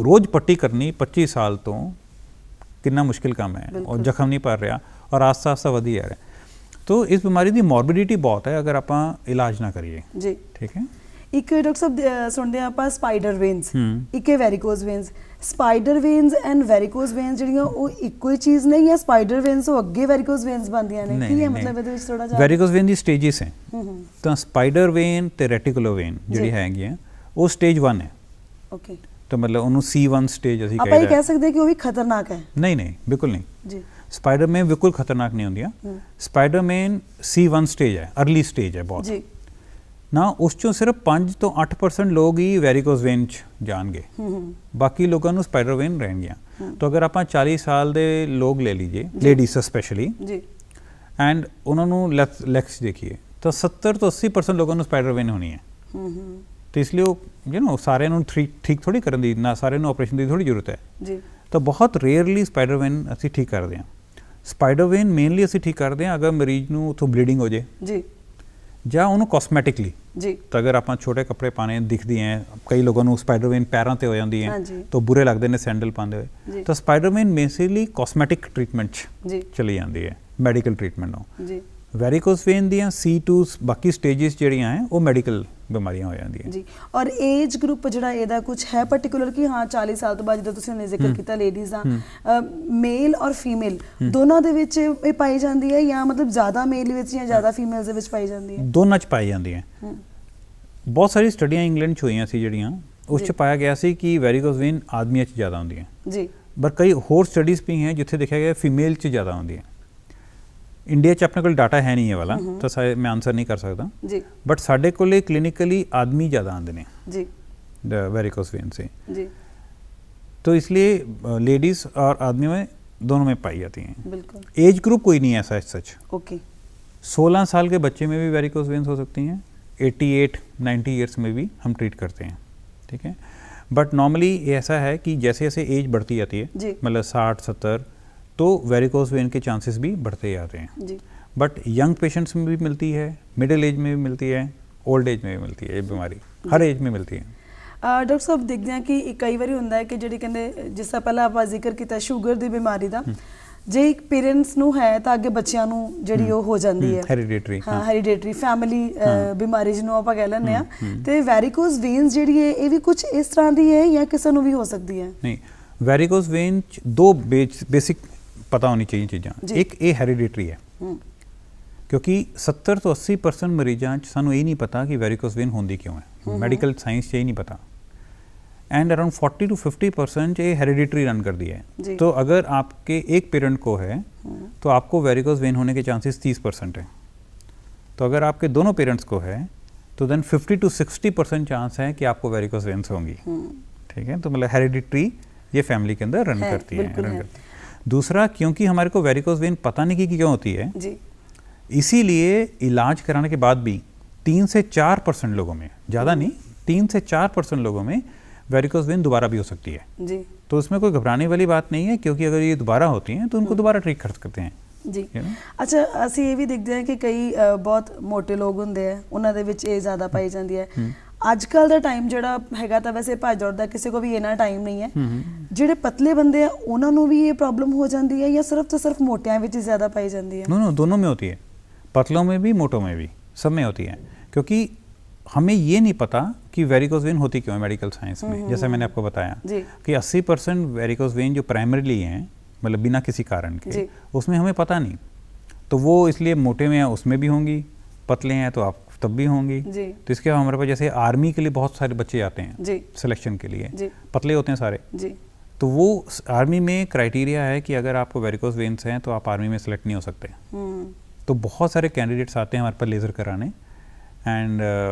रोज पट्टी करनी 25 साल तो कितना मुश्किल काम है, और जख्म नहीं भर रहा और आस्ता आस्ता वधी जा रहा है। तो इस बीमारी की मॉर्बिडिटी बहुत है अगर आप इलाज ना करिए। जी ठीक है। ਇੱਕ ਡਾਕਟਰ ਸਾਹਿਬ ਸੁਣਦੇ ਆ ਆਪਾਂ ਸਪਾਈਡਰ ਵੇਨਸ, ਇੱਕ ਹੈ varicose veins. Spider veins and varicose veins ਜਿਹੜੀਆਂ ਉਹ ਇੱਕੋ ਹੀ ਚੀਜ਼ ਨਹੀਂ ਹੈ? ਸਪਾਈਡਰ ਵੇਨਸ ਤੋਂ ਅੱਗੇ ਵੈਰੀਕੋਜ਼ ਵੇਨਸ ਬਣਦੀਆਂ ਨੇ, ਕੀ ਹੈ ਮਤਲਬ ਇਹਦੇ ਵਿੱਚ ਥੋੜਾ ਜਿਹਾ? ਵੈਰੀਕੋਜ਼ ਵੇਨ ਦੀ ਸਟੇजेस ਹੈ, ਤਾਂ ਸਪਾਈਡਰ ਵੇਨ ਤੇ ਰੈਟੀਕੂਲਰ ਵੇਨ ਜਿਹੜੀ ਹੈਗੀਆਂ ਉਹ ਸਟੇਜ 1 ਹੈ। ਓਕੇ, ਤਾਂ ਮਤਲਬ ਉਹਨੂੰ C1 ਸਟੇਜ ਅਸੀਂ ਆਪਾਂ ਇਹ ਕਹਿ ਸਕਦੇ ਕਿ ਉਹ ਵੀ ਖਤਰਨਾਕ ਹੈ? ਨਹੀਂ ਨਹੀਂ ਬਿਲਕੁਲ ਨਹੀਂ ਜੀ। ਸਪਾਈਡਰਮੈਨ ਬਿਲਕੁਲ ਖਤਰਨਾਕ ਨਹੀਂ ਹੁੰਦੀਆਂ। ਸਪਾਈਡਰਮੈਨ C1 ਸਟੇਜ ਹੈ, अर्ਲੀ ਸਟੇਜ ਹੈ ਬਹੁਤ ਜੀ ਨਾ। ਉਸ ਚੋਂ ਸਿਰਫ 5 ਤੋਂ 8% ਲੋਕ ਹੀ ਵੈਰੀਕੋਜ਼ ਵੇਨ ਚ ਜਾਣਗੇ, ਬਾਕੀ ਲੋਕਾਂ ਨੂੰ ਸਪਾਈਡਰ ਵੇਨ ਰਹਿਣਗੀਆਂ। ਤਾਂ ਅਗਰ ਆਪਾਂ 40 ਸਾਲ ਦੇ ਲੋਕ ਲੈ ਲੀਜੀਏ, ਲੇਡੀਜ਼ ਸਪੈਸ਼ਲੀ ਜੀ, ਐਂਡ ਉਹਨਾਂ ਨੂੰ ਲੈਗਸ ਦੇਖੀਏ ਤਾਂ 70 ਤੋਂ 80% ਲੋਕਾਂ ਨੂੰ ਸਪਾਈਡਰ ਵੇਨ ਹੋਣੀ ਹੈ। ਤੇ ਇਸ ਲਈ ਉਹ ਸਾਰਿਆਂ ਨੂੰ ਠੀਕ ਥੋੜੀ ਕਰਨ ਦੀ, ਨਾ ਸਾਰਿਆਂ ਨੂੰ ਆਪਰੇਸ਼ਨ ਦੀ ਥੋੜੀ ਜ਼ਰੂਰਤ ਹੈ ਜੀ। ਤਾਂ ਬਹੁਤ ਰੇਅਰਲੀ ਸਪਾਈਡਰ ਵੇਨ ਅਸੀਂ ਠੀਕ ਕਰਦੇ ਹਾਂ। ਸਪਾਈਡਰ ਵੇਨ ਮੇਨਲੀ ਅਸੀਂ ਠੀਕ ਕਰਦੇ ਹਾਂ ਅਗਰ ਮਰੀਜ਼ ਨੂੰ ਉੱਥੋਂ ਬਲੀਡਿੰਗ ਹੋ ਜੇ ਜੀ, ਜਾਂ ਉਹਨੂੰ ਕਾਸਮੈਟਿਕਲੀ ਜੀ। ਤਾਂ ਅਗਰ ਆਪਾਂ ਛੋਟੇ ਕੱਪੜੇ ਪਾਣੇ ਦਿਖਦੀ ਹੈ, ਕਈ ਲੋਕਾਂ ਨੂੰ ਸਪਾਈਡਰ ਵੇਨ ਪੈਰਾਂ ਤੇ ਹੋ ਜਾਂਦੀ ਹੈ ਤਾਂ ਬੁਰੇ ਲੱਗਦੇ ਨੇ ਸੈਂਡਲ ਪਾਉਂਦੇ ਹੋਏ, ਤਾਂ spider vein mainly cosmetic treatment 'ਚ ਚਲੀ ਜਾਂਦੀ ਹੈ, ਮੈਡੀਕਲ ਟ੍ਰੀਟਮੈਂਟ ਨੂੰ ਜੀ। ਵੈਰੀਕੋਜ਼ ਵੇਨ ਦੀਆਂ C2 ਬਾਕੀ ਸਟੇजेस ਜਿਹੜੀਆਂ ਹੈ ਉਹ ਮੈਡੀਕਲ ਬਿਮਾਰੀਆਂ ਹੋ ਜਾਂਦੀਆਂ ਜੀ। ਔਰ ਏਜ ਗਰੁੱਪ ਜਿਹੜਾ ਇਹਦਾ ਕੁਝ ਹੈ ਪਾਰਟਿਕੂਲਰ ਕਿ ਹਾਂ 40 ਸਾਲ ਤੋਂ ਬਾਅਦ ਜਦੋਂ ਤੁਸੀਂ ਉਹਨੇ ਜ਼ਿਕਰ ਕੀਤਾ ਲੇਡੀਜ਼ ਦਾ, ਮੇਲ ਔਰ ਫੀਮੇਲ ਦੋਨਾਂ ਦੇ ਵਿੱਚ ਇਹ ਪਾਈ ਜਾਂਦੀ ਹੈ ਜਾਂ ਮਤਲਬ ਜ਼ਿਆਦਾ ਮੇਲ ਵਿੱਚ ਜਾਂ ਜ਼ਿਆਦਾ ਫੀਮੇਲਸ ਦੇ ਵਿੱਚ ਪਾਈ ਜਾਂਦੀ ਹੈ? ਦੋਨਾਂ 'ਚ ਪਾਈ ਜਾਂਦੀ ਹੈ। ਬਹੁਤ ਸਾਰੀ ਸਟੱਡੀਆਂ ਇੰਗਲੈਂਡ 'ਚ ਹੋਈਆਂ ਸੀ ਜਿਹੜੀਆਂ ਉਸ 'ਚ ਪਾਇਆ ਗਿਆ ਸੀ ਕਿ ਵੈਰੀਕੋਜ਼ ਵੇਨ ਆਦਮੀਆਂ 'ਚ ਜ਼ਿਆਦਾ ਹੁੰਦੀਆਂ ਜੀ, ਪਰ ਕਈ ਹੋਰ ਸਟੱਡੀਜ਼ ਵੀ ਹੈ ਜਿੱਥੇ ਦੇਖਿਆ ਗਿਆ ਫੀਮੇਲ 'ਚ ਜ਼ਿਆਦਾ ਹੁੰਦੀਆਂ। इंडिया च अपने को डाटा है नहीं है वाला, तो मैं आंसर नहीं कर सकता जी, बट साढ़े को क्लिनिकली आदमी ज़्यादा आते हैं जी वेरिकोज वेन से जी। तो इसलिए लेडीज़ और आदमी में दोनों में पाई जाती हैं। बिल्कुल एज ग्रुप कोई नहीं है ऐसा सच। ओके 16 साल के बच्चे में भी वेरिकोज वेन्स हो सकती हैं, 88-90 ईयर्स में भी हम ट्रीट करते हैं। ठीक है, बट नॉर्मली ऐसा है कि जैसे जैसे एज बढ़ती जाती है, मतलब 60-70, तो वेरिकोज वेन के चांसेस भी बढ़ते जाते हैं जी। बट यंग पेशेंट्स में भी मिलती है, मिडिल एज में भी मिलती है, ओल्ड एज में भी मिलती है, ये बीमारी हर एज में मिलती है। ਡਾਕਟਰ ਸਾਹਿਬ ਦੇਖਦੇ ਹਾਂ ਕਿ ਕਈ ਵਾਰੀ ਹੁੰਦਾ ਹੈ ਕਿ ਜਿਹੜੀ ਕਹਿੰਦੇ ਜਿਸ ਤਰ੍ਹਾਂ ਪਹਿਲਾਂ ਆਪਾਂ ਜ਼ਿਕਰ ਕੀਤਾ ਸ਼ੂਗਰ ਦੀ ਬਿਮਾਰੀ ਦਾ, ਜੇ ਇੱਕ ਪੇਰੈਂਟਸ ਨੂੰ ਹੈ ਤਾਂ ਅੱਗੇ ਬੱਚਿਆਂ ਨੂੰ ਜਿਹੜੀ ਉਹ ਹੋ ਜਾਂਦੀ ਹੈ ਹੈਰੀਡੇਟਰੀ, ਹਾਂ ਹੈਰੀਡੇਟਰੀ ਫੈਮਿਲੀ ਬਿਮਾਰੀ ਜਿਹਨੂੰ ਆਪਾਂ ਕਹਿ ਲੈਂਦੇ ਆ। ਤੇ ਵੈਰੀਕੋਜ਼ ਵੇਨਸ ਜਿਹੜੀ ਹੈ ਇਹ ਵੀ ਕੁਝ ਇਸ ਤਰ੍ਹਾਂ ਦੀ ਹੈ ਜਾਂ ਕਿਸੇ ਨੂੰ ਵੀ ਹੋ ਸਕਦੀ ਹੈ? ਨਹੀਂ, ਵੈਰੀਕੋਜ਼ ਵੇਨ ਚ ਦੋ ਬੇਸਿਕ ਪਤਾ ਹੋਣੀ ਚਾਹੀਦੀ ਚੀਜ਼ਾਂ। ਇੱਕ ਇਹ ਹੈਰੀਡੇਟਰੀ ਹੈ, ਕਿਉਂਕਿ 70 ਤੋਂ 80% ਮਰੀਜ਼ਾਂ 'ਚ ਸਾਨੂੰ ਇਹ ਨਹੀਂ ਪਤਾ ਕਿ ਵੈਰੀਕੋਜ਼ ਵੇਨ ਹੁੰਦੀ ਕਿਉਂ ਹੈ, ਮੈਡੀਕਲ ਸਾइंस 'ਚ ਇਹ नहीं पता, एंड अराउंड 40 to 50% ये हेरिडिटरी रन कर दिया है। तो अगर आपके एक पेरेंट को है तो आपको वेरिकोज वेन होने के चांसेस 30% है। तो अगर आपके दोनों पेरेंट्स को है तो देन 50 to 60% चांस है कि आपको वेरिकोज वेन्स होंगी। ठीक है, तो मतलब हेरिडिटरी ये फैमिली के अंदर रन करती है। दूसरा, क्योंकि हमारे को वेरिकोज वेन पता नहीं कि क्यों होती है, इसीलिए इलाज कराने के बाद भी 3 से 4% लोगों में, ज़्यादा नहीं, 3 से 4% लोगों में वेरिकोज वेन दोबारा भी हो सकती है जी। तो उसमें कोई घबराने वाली बात नहीं है, क्योंकि अगर ये दोबारा होती हैं तो उनको दोबारा ट्रीट कर सकते हैं जी। अच्छा, ਅਸੀਂ ਇਹ ਵੀ ਦੇਖਦੇ ਹਾਂ ਕਿ ਕਈ ਬਹੁਤ ਮੋਟੇ ਲੋਕ ਹੁੰਦੇ ਆ, ਉਹਨਾਂ ਦੇ ਵਿੱਚ ਇਹ ਜ਼ਿਆਦਾ ਪਾਈ ਜਾਂਦੀ ਹੈ। ਅੱਜ ਕੱਲ ਦਾ ਟਾਈਮ ਜਿਹੜਾ ਹੈਗਾ ਤਾਂ ਵੈਸੇ ਭੱਜ ਦੌੜ ਦਾ ਕਿਸੇ ਕੋ ਵੀ ਇੰਨਾ ਟਾਈਮ ਨਹੀਂ ਹੈ, ਜਿਹੜੇ ਪਤਲੇ ਬੰਦੇ ਆ ਉਹਨਾਂ ਨੂੰ ਵੀ ਇਹ ਪ੍ਰੋਬਲਮ ਹੋ ਜਾਂਦੀ ਹੈ ਜਾਂ ਸਿਰਫ ਤੇ ਸਿਰਫ ਮੋਟਿਆਂ ਵਿੱਚ ਹੀ ਜ਼ਿਆਦਾ ਪਾਈ ਜਾਂਦੀ ਹੈ? नो दोनों में होती है, पतलों में भी, मोटों में भी, सब में होती है, क्योंकि हमें ये नहीं पता कि वेरिकोज वेन होती क्यों है मेडिकल साइंस में। जैसे मैंने आपको बताया कि 80% वेरिकोज वेन जो प्राइमरीली हैं, मतलब बिना किसी कारण के, उसमें हमें पता नहीं, तो वो इसलिए मोटे में है उसमें भी होंगी, पतले हैं तो आप तब भी होंगी। तो इसके बाद हमारे पास जैसे आर्मी के लिए बहुत सारे बच्चे आते हैं सिलेक्शन के लिए, पतले होते हैं सारे, तो वो आर्मी में क्राइटेरिया है कि अगर आपको वेरिकोज वेन्स हैं तो आप आर्मी में सेलेक्ट नहीं हो सकते। तो बहुत सारे कैंडिडेट्स आते हैं हमारे पास लेज़र कराने एंड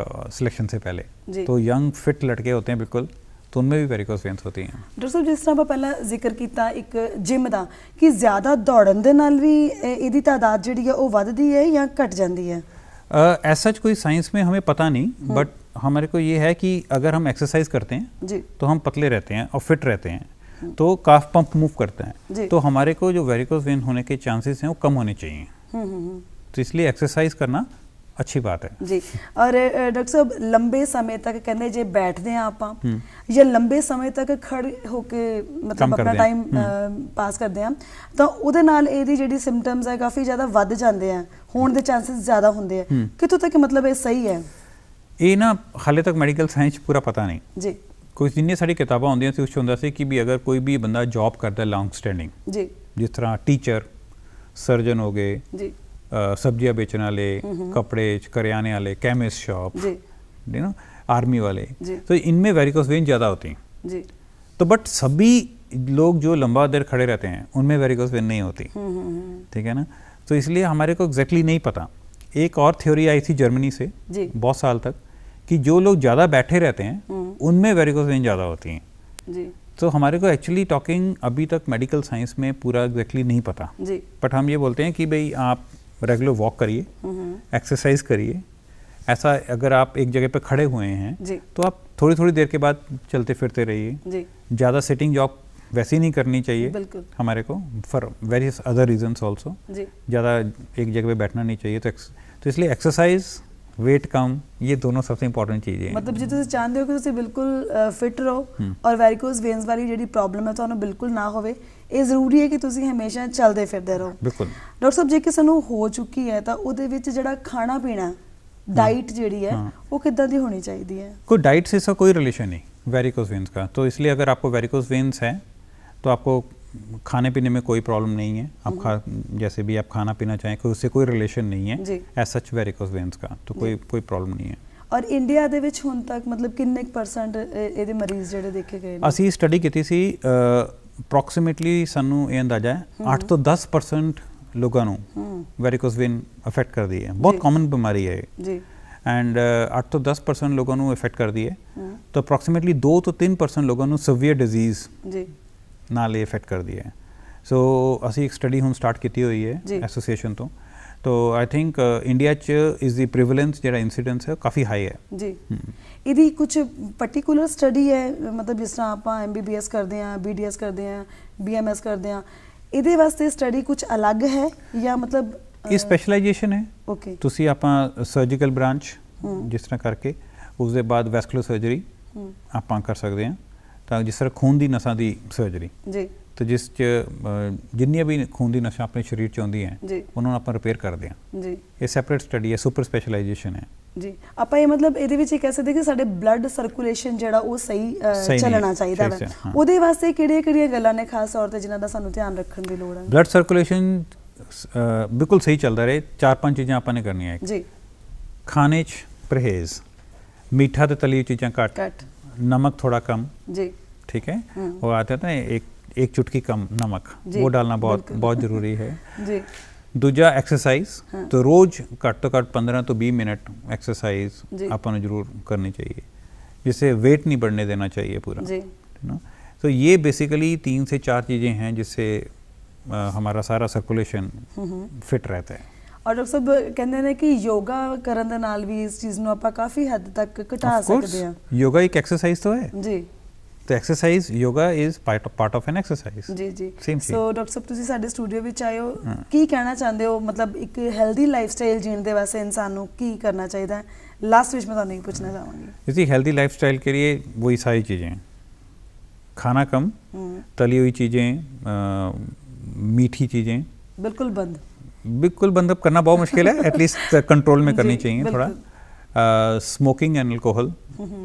सिलेक्शन से पहले, तो यंग फिट लड़के होते हैं बिल्कुल, तो उनमें भी वेरिकोज वेन्स होती हैं। डॉक्टर साहब, जिस तरह ਆਪਾਂ ਪਹਿਲਾਂ ਜ਼ਿਕਰ ਕੀਤਾ ਇੱਕ ਜਿਮ ਦਾ, ਕਿ ਜ਼ਿਆਦਾ ਦੌੜਨ ਦੇ ਨਾਲ ਵੀ ਇਹਦੀ ਤਾਦਾਦ ਜਿਹੜੀ ਹੈ ਉਹ ਵੱਧਦੀ ਹੈ ਜਾਂ ਘਟ ਜਾਂਦੀ ਹੈ? ऐसा कोई साइंस में हमें पता नहीं, बट हमारे को ये है कि अगर हम एक्सरसाइज करते हैं तो हम पतले रहते हैं और फिट रहते हैं, तो काफ पंप मूव करते हैं, तो हमारे को जो वेरिकोज वेन होने के चांसेस हैं वो कम होने चाहिए। तो इसलिए एक्सरसाइज करना अच्छी बात है जी। और डॉक्टर साहब, लंबे समय तक कहते जे बैठते हैं आप या लंबे समय तक खड़े होके मतलब अपना टाइम पास करते हैं, तो ਉਹਦੇ ਨਾਲ ਇਹਦੀ ਜਿਹੜੀ ਸਿੰਪਟਮਸ ਹੈ ਕਾਫੀ ਜ਼ਿਆਦਾ ਵੱਧ ਜਾਂਦੇ ਆ, ਹੋਣ ਦੇ ਚਾਂਸਸ ਜ਼ਿਆਦਾ ਹੁੰਦੇ ਆ। ਕਿੱਥੋਂ ਤੱਕ ਮਤਲਬ ਇਹ ਸਹੀ ਹੈ? ਇਹ ਨਾ ਹਾਲੇ ਤੱਕ ਮੈਡੀਕਲ ਸਾਇੰਸ ਪੂਰਾ ਪਤਾ ਨਹੀਂ ਜੀ। ਕੋਈ ਜਿੰਨੀਆਂ ਸਾਡੀ ਕਿਤਾਬਾਂ ਹੁੰਦੀਆਂ ਸੀ ਉਸ 'ਚ ਹੁੰਦਾ ਸੀ ਕਿ ਵੀ ਅਗਰ ਕੋਈ ਵੀ ਬੰਦਾ ਜੌਬ ਕਰਦਾ ਲੌਂਗ ਸਟੈਂਡਿੰਗ, ਜੀ, ਜਿਸ ਤਰ੍ਹਾਂ ਟੀਚਰ, ਸਰਜਨ ਹੋ ਗਏ ਜੀ, सब्जियां बेचने वाले, कपड़े करियाने वाले, chemist shop, you know, army वाले, तो इनमें वेरिकोज वेन ज़्यादा होती हैं जी। तो बट सभी लोग जो लंबा देर खड़े रहते हैं उनमें वेरिकोज वेन नहीं होती, ठीक है ना। तो इसलिए हमारे को एग्जैक्टली नहीं पता। एक और थ्योरी आई थी जर्मनी से बहुत साल तक कि जो लोग ज़्यादा बैठे रहते हैं उनमें वेरिकोज वेन ज़्यादा होती हैं जी। तो हमारे को एक्चुअली टॉकिंग अभी तक मेडिकल साइंस में पूरा एग्जैक्टली नहीं पता, बट हम ये बोलते हैं कि भाई आप रेगुलर वॉक करिए, एक्सरसाइज करिए। ऐसा अगर आप एक जगह पे खड़े हुए हैं तो आप थोड़ी थोड़ी देर के बाद चलते फिरते रहिए। ज़्यादा सिटिंग जॉब वैसे ही नहीं करनी चाहिए हमारे को, for various other reasons also. ज़्यादा एक जगह पे बैठना नहीं चाहिए। तो इसलिए एक्सरसाइज, वेट कम, ये दोनों सबसे इंपॉर्टेंट चीज़ें हैं। मतलब जो तुम चाहते हो कि तुम बिल्कुल फिट रहो और वेरिकोज वेन्स वाली जी प्रॉब्लम है तो बिल्कुल ना होवे, ਇਹ ਜ਼ਰੂਰੀ ਹੈ ਕਿ ਤੁਸੀਂ ਹਮੇਸ਼ਾ ਚੱਲਦੇ ਫਿਰਦੇ ਰਹੋ। ਬਿਲਕੁਲ। ਡਾਕਟਰ ਸਾਹਿਬ, ਜੇ ਕਿਸੇ ਨੂੰ ਹੋ ਚੁੱਕੀ ਹੈ ਤਾਂ ਉਹਦੇ ਵਿੱਚ ਜਿਹੜਾ ਖਾਣਾ ਪੀਣਾ, डाइट ਜਿਹੜੀ है वो कितना दी होनी चाहिए है? कोई डाइट से इसका कोई रिलेशन नहीं वेरिकोज वेन्स का। तो इसलिए अगर आपको वेरिकोज वेन्स है तो आपको खाने पीने में कोई प्रॉब्लम नहीं है। आप जैसे भी आप खाना पीना चाहें, कोई उससे कोई रिलेशन नहीं है एज सच वेरिकोज वेन्स का, तो कोई प्रॉब्लम नहीं है। और इंडिया ਦੇ ਵਿੱਚ ਹੁਣ ਤੱਕ मतलब ਕਿੰਨੇ % ਇਹਦੇ ਮਰੀਜ਼ ਜਿਹੜੇ ਦੇਖੇ ਗਏ ਨੇ? ਅਸੀਂ ਸਟੱਡੀ ਕੀਤੀ ਸੀ, ਅਪਰੋਕਸੀਮੇਟਲੀ ਸਾਨੂੰ ਇਹ ਅੰਦਾਜ਼ਾ ਹੈ 8 ਤੋਂ 10% ਲੋਕਾਂ ਨੂੰ ਵੈਰੀਕੋਜ਼ ਵੇਨ ਅਫੈਕਟ ਕਰਦੀ ਹੈ। ਬਹੁਤ ਕਾਮਨ ਬਿਮਾਰੀ ਹੈ ਜੀ, ਐਂਡ 8 ਤੋਂ 10% ਲੋਕਾਂ ਨੂੰ ਅਫੈਕਟ ਕਰਦੀ ਹੈ। ਤਾਂ ਅਪਰੋਕਸੀਮੇਟਲੀ 2 ਤੋਂ 3% ਲੋਕਾਂ ਨੂੰ ਸੀਵੀਅਰ ਡਿਜ਼ੀਜ਼ ਜੀ ਨਾਲ ਇਹ ਅਫੈਕਟ ਕਰਦੀ ਹੈ। ਸੋ ਅਸੀਂ ਇੱਕ ਸਟੱਡੀ ਹੁਣ ਸਟਾਰਟ ਕੀਤੀ ਹੋਈ ਹੈ ਐਸੋਸੀਏਸ਼ਨ ਤੋਂ। तो आई थिंक इंडिया च इस दी प्रिवेलेंस ਜਿਹੜਾ इंसिडेंस है काफ़ी हाई है जी। ਇਹਦੀ ਕੁਝ ਪਾਰਟਿਕੂਲਰ ਸਟੱਡੀ ਹੈ, ਮਤਲਬ ਜਿਸ ਤਰ੍ਹਾਂ ਆਪਾਂ MBBS ਕਰਦੇ ਹਾਂ, BDS ਕਰਦੇ ਹਾਂ, BMS ਕਰਦੇ ਹਾਂ, ਇਹਦੇ ਵਾਸਤੇ ਸਟੱਡੀ ਕੁਝ ਅਲੱਗ ਹੈ ਜਾਂ ਮਤਲਬ ਇਹ ਸਪੈਸ਼ਲਾਈਜੇਸ਼ਨ ਹੈ? ਓਕੇ। ਤੁਸੀਂ ਆਪਾਂ ਸਰਜੀਕਲ ਬ੍ਰਾਂਚ ਜਿਸ ਤਰ੍ਹਾਂ ਕਰਕੇ ਉਸ ਦੇ ਬਾਅਦ ਵੈਸਕੂਲਰ ਸਰਜਰੀ ਆਪਾਂ ਕਰ ਸਕਦੇ ਹਾਂ, ਤਾਂ ਜਿਸ ਤਰ੍ਹਾਂ ਖੂਨ ਦੀ ਨਸਾਂ ਦੀ ਸਰਜਰੀ ਜੀ, तो जिस जिन्नियां भी खून की नशा अपने शरीर च आउंदी हैं उन्होंने आप रिपेयर करते हैं जी। ये सैपरेट स्टडी है, सुपर स्पैशलाइजेशन है जी। ਆਪਾਂ ਇਹ ਮਤਲਬ ਇਹਦੇ ਵਿੱਚ ਇਹ ਕਹਿ ਸਕਦੇ ਕਿ ਸਾਡੇ ਬਲੱਡ ਸਰਕੂਲੇਸ਼ਨ ਜਿਹੜਾ ਉਹ ਸਹੀ ਚੱਲਣਾ ਚਾਹੀਦਾ ਹੈ। ਉਹਦੇ ਵਾਸਤੇ ਕਿਹੜੀਆਂ ਗੱਲਾਂ ਨੇ ਖਾਸ ਤੌਰ ਤੇ ਜਿਨ੍ਹਾਂ ਦਾ ਸਾਨੂੰ ਧਿਆਨ ਰੱਖਣ ਦੀ ਲੋੜ ਹੈ? ਬਲੱਡ ਸਰਕੂਲੇਸ਼ਨ ਬਿਲਕੁਲ ਸਹੀ ਚੱਲਦਾ ਰਹੇ, 4-5 ਚੀਜ਼ਾਂ ਆਪਾਂ ਨੇ ਕਰਨੀਆਂ ਹੈ ਜੀ। ਖਾਣੇ 'ਚ ਪਰਹੇਜ਼, ਮਿੱਠਾ ਤੇ ਤਲੀ ਚੀਜ਼ਾਂ ਘੱਟ, नमक थोड़ा कम जी, ठीक है। वो आते हैं ना एक चुटकी कम नमक, वो डालना बहुत ज़रूरी है जी। दूजा एक्सरसाइज, तो रोज़ घट तो घट 15 तो 20 मिनट एक्सरसाइज अपन जरूर करनी चाहिए, जिससे वेट नहीं बढ़ने देना चाहिए पूरा जी, ना। तो ये बेसिकली 3 से 4 चीज़ें हैं जिससे हमारा सारा सर्कुलेशन फिट रहता है। और डॉक्टर साहब कहते हैं कि योगा करने ਦੇ ਨਾਲ ਵੀ ਇਸ ਚੀਜ਼ ਨੂੰ ਆਪਾਂ ਕਾਫੀ ਹੱਦ ਤੱਕ ਘਟਾ ਸਕਦੇ ਹਾਂ। योगा एक एक्सरसाइज तो है जी, तो exercise yoga is part of an exercise जी जी। सो डॉक्टर साहब ਤੁਸੀਂ ਸਾਡੇ ਸਟੂਡੀਓ ਵਿੱਚ ਆਏ ਹੋ, ਕੀ ਕਹਿਣਾ ਚਾਹੁੰਦੇ ਹੋ? मतलब एक हेल्दी लाइफस्टाइल जीने ਦੇ ਵਾਸਤੇ ਇਨਸਾਨ ਨੂੰ ਕੀ ਕਰਨਾ ਚਾਹੀਦਾ ਹੈ? लास्ट ਵਿੱਚ मैं ਤੁਹਾਨੂੰ ਇਹ ਪੁੱਛਣਾ ਚਾਹਾਂਗੀ। जी, हेल्दी लाइफस्टाइल के लिए वही सारी चीज़ें, खाना कम, तली हुई चीज़ें, मीठी चीज़ें बिल्कुल बंद, बिल्कुल बंद करना बहुत मुश्किल है, एटलीस्ट कंट्रोल में करनी जी, चाहिए बिल्कुल। थोड़ा। स्मोकिंग एंड अल्कोहल,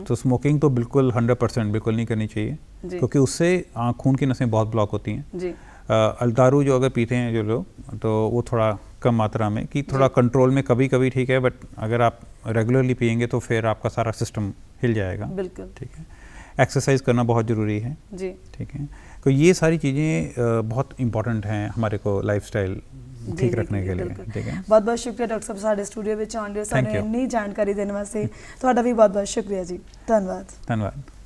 तो स्मोकिंग तो बिल्कुल 100% बिल्कुल नहीं करनी चाहिए, जी। क्योंकि उससे खून की नसें बहुत ब्लॉक होती हैं। जी दारू जो अगर पीते हैं जो लोग, तो वो थोड़ा कम मात्रा में, कि थोड़ा कंट्रोल में कभी कभी ठीक है, बट अगर आप रेगुलरली पियेंगे तो फिर आपका सारा सिस्टम हिल जाएगा। बिल्कुल। ठीक है, एक्सरसाइज करना बहुत ज़रूरी है। जी ठीक है, तो ये सारी चीज़ें बहुत इंपॉर्टेंट हैं हमारे को लाइफस्टाइल ठीक रखने के लिए। ठीक है, बहुत बहुत शुक्रिया डॉक्टर साहब साडे स्टूडियो ਵਿੱਚ ਆਉਣ ਲਈ, ਸਾਨੂੰ you. ਇੰਨੀ ਜਾਣਕਾਰੀ ਦੇਣ ਵਾਸਤੇ ਤੁਹਾਡਾ ਵੀ ਬਹੁਤ ਬਹੁਤ ਸ਼ੁਕਰੀਆ ਜੀ। ਧੰਨਵਾਦ। धन्यवाद।